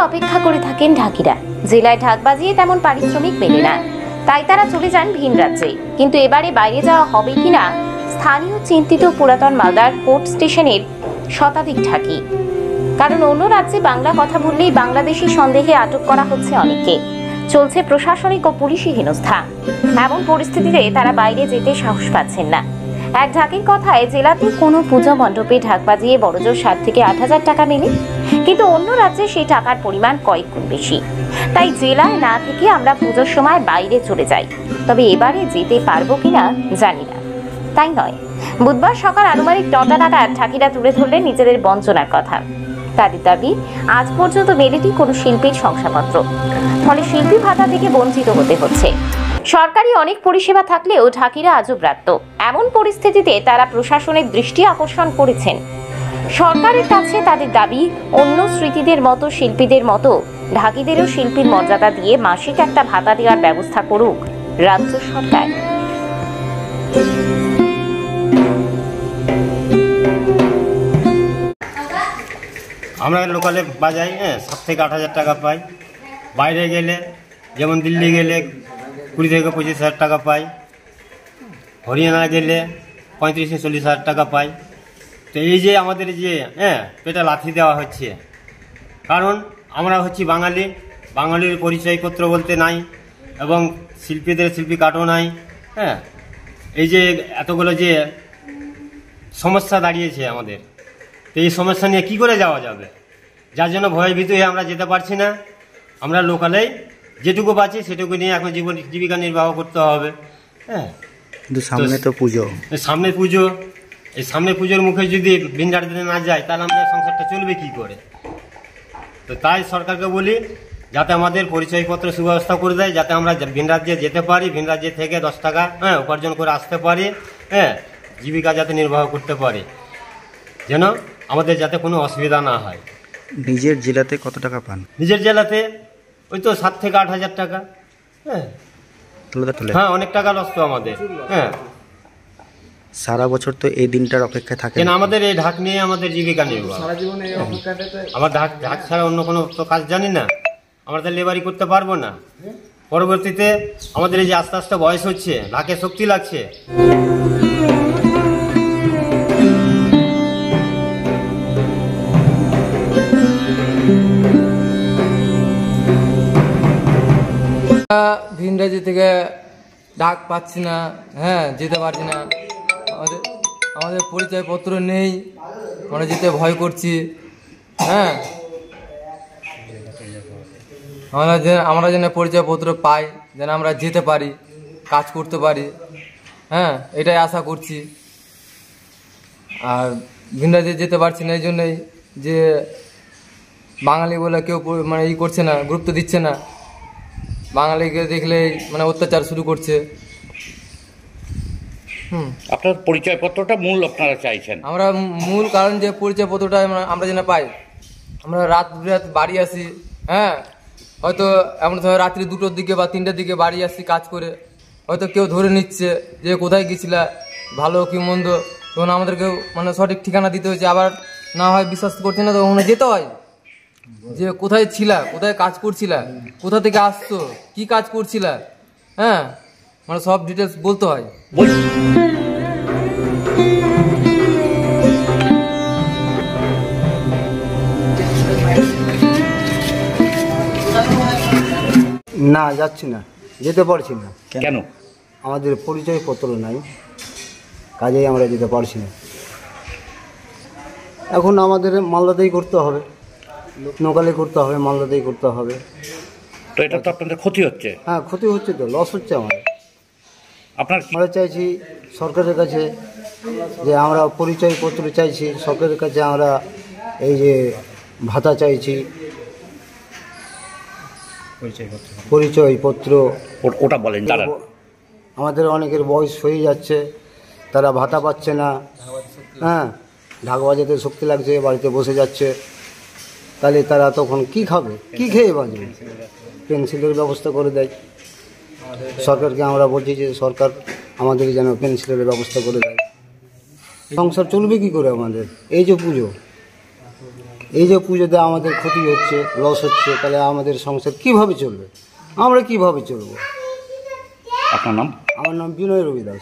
অপেক্ষা করে থাকেন ঢাকিরা। জেলায় ঢাক বাজিয়ে তেমন পারিশ্রমিক মেলে না, তাই তারা চলে যান ভিন রাজ্যে। কিন্তু এবারে বাইরে যাওয়া হবে কিনা স্থানীয় চিন্তিত পুরাতন মালদার কোর্ট স্টেশনের শতাধিক ঢাকি। কারণ অন্য রাজ্যে বাংলা কথা বললেই বাংলাদেশি সন্দেহে আটক করা হচ্ছে অনেককে। চলছে প্রশাসনিক ও পুলিশি হেনস্থা। এমন পরিস্থিতিতে তারা বাইরে যেতে সাহস পাচ্ছেন না। এক ঢাকির কথায়, জেলাতে কোনো পূজা মণ্ডপে ঢাক বাজিয়ে বড়জোর 7 থেকে 8,000 টাকা মেলে, কিন্তু অন্য রাজ্যে সেই টাকার পরিমাণ কয়েক গুণ বেশি। তাই জেলায় না থেকে আমরা পুজোর সময় বাইরে চলে যাই, তবে এবারে যেতে পারবো কিনা জানি না। তাই নয়, বুধবার সকাল আনুমানিক 9টা নাগাদ ঢাকিরা তুলে ধরলেন নিজেদের বঞ্চনার কথা। তাদের দাবি, আজ পর্যন্ত মেলেনি কোনো শিল্পীর শংসাপত্র, ফলে শিল্পী ভাতা থেকে বঞ্চিত হতে হচ্ছে। সরকারি অনেক পরিষেবা থাকলেও ঢাকিরা আজও ব্রাত্য। এমন পরিস্থিতিতে তারা প্রশাসনের দৃষ্টি আকর্ষণ করেছেন। সরকারের কাছে তাদের দাবি, অন্য স্মৃতিদের মতো শিল্পীদের মতো ঢাকিদেরও শিল্পীর মর্যাদা দিয়ে মাসিক একটা ভাতা দেওয়ার ব্যবস্থা করুক রাজ্য সরকার। আমরা লোকালে বাজাই 7 থেকে 8,000 টাকা পাই। বাইরে গেলে, যেমন দিল্লি গেলে 20 থেকে 25,000 টাকা পাই। হরিয়ানা গেলে 35 থেকে 40,000 টাকা পাই। তো এই যে আমাদের যে পেটা লাথি দেওয়া হচ্ছে, কারণ আমরা হচ্ছি বাঙালি, বাঙালির পরিচয়পত্র বলতে নাই, এবং শিল্পীদের শিল্পী কার্ডও নাই। এই যে এতগুলো যে সমস্যা দাঁড়িয়েছে আমাদের, তো এই সমস্যা নিয়ে কী করে যাওয়া যাবে? যার জন্য ভয়ভীত হয়ে আমরা যেতে পারছি না। আমরা লোকালেই যেটুকু পাচ্ছি সেটুকু নিয়ে এখন জীবিকা নির্বাহ করতে হবে। কিন্তু সামনে তো পুজো, সামনে পুজো, এই সামনে পুজোর মুখে যদি ভিন রাজ্যে না যায়, তাহলে আমাদের সংসারটা চলবে কী করে? তো তাই সরকারকে বলি, যাতে আমাদের পরিচয়পত্র সুব্যবস্থা করে দেয়, যাতে আমরা ভিন রাজ্যে যেতে পারি, ভিন রাজ্যে থেকে 10 টাকা উপার্জন করে আসতে পারি, জীবিকা যাতে নির্বাহ করতে পারি, যেন আমাদের যাতে কোনো অসুবিধা না হয়। নিজের জেলাতে কত টাকা পান? নিজের জেলাতে ওই তো 7 থেকে 8,000 টাকা। অনেক টাকা লস তো আমাদের। সারা বছর তো এই দিনটার অপেক্ষায় থাকে না, আমাদের এই ঢাক নিয়ে আমাদের জীবিকা নির্বাহ। আমার ঢাক ছাড়া অন্য কোনো তো কাজ জানি না, আমরা তো লেবারি করতে পারবো না। পরবর্তীতে আমাদের এই যে আস্তে আস্তে বয়স হচ্ছে, ঢাকে শক্তি লাগছে। ভিন রাজ্য থেকে ঢাক পাচ্ছি না, যেতে পারছি না। আমাদের পরিচয়পত্র নেই, আমরা যেতে ভয় করছি। আমরা যেন পরিচয়পত্র পাই, যেন আমরা যেতে পারি, কাজ করতে পারি। এটাই আশা করছি। আর ভিন রাজ্যে যেতে পারছি না এই জন্যই যে বাঙালি বলে কেউ মানে করছে না, গুরুত্ব দিচ্ছে না। বাঙালিকে দেখলেই মানে অত্যাচার শুরু করছে। আপনার পরিচয়পত্রটা মূল আপনারা চাইছেন? আমরা মূল কারণ যে পরিচয়পত্রটা আমরা যেন পাই। আমরা রাত বাড়ি আসি, হয়তো এমন সময় রাত্রি 2টোর দিকে বা 3টার দিকে বাড়ি আসছি কাজ করে, হয়তো কেউ ধরে নিচ্ছে যে কোথায় গেছিলা, ভালো কি মন্দ, তখন আমাদেরকে মানে সঠিক ঠিকানা দিতে হয়েছে। আবার না হয় বিশ্বাস করছে না, তো ওখানে যেতে হয় যে কোথায় ছিলা, কোথায় কাজ করছিলা, কোথা থেকে আসছো, কি কাজ করছিলা, মানে সব ডিটেলস বলতে হয়। না, যাচ্ছি না, যেতে পারছি না। কেন? আমাদের পরিচয়পত্র নাই, কাজেই আমরা যেতে পারছি না। এখন আমাদের মালদাতেই করতে হবে, লোকালে করতে হবে, মালদাতেই করতে হবে। তো এটা তো আপনাদের ক্ষতি হচ্ছে। ক্ষতি হচ্ছে, তো লস হচ্ছে আমাদের। আমরা চাইছি সরকারের কাছে যে আমরা পরিচয়পত্র চাইছি, সরকারের কাছে আমরা এই যে ভাতা চাইছি, পরিচয়পত্র ওটা বলেন। আমাদের অনেকের বয়স হয়ে যাচ্ছে, তারা ভাতা পাচ্ছে না। ঢাক বাজাতে শক্তি লাগছে, বাড়িতে বসে যাচ্ছে, তাহলে তারা তখন কি খাবে, কি খেয়ে বাঁচবে? পেনশনের ব্যবস্থা করে দেয়। সরকারকে আমরা বলছি যে সরকার আমাদের যেন পেনশনের ব্যবস্থা করে দেয়। সংসার চলবে কি করে আমাদের? এই যে পুজো, এই যে পুজোতে আমাদের ক্ষতি হচ্ছে, লস হচ্ছে, তাহলে আমাদের সংসার কিভাবে চলবে? আমরা কিভাবে চলবো? আপনার নাম? আমার নাম বিনয় রবি দাস।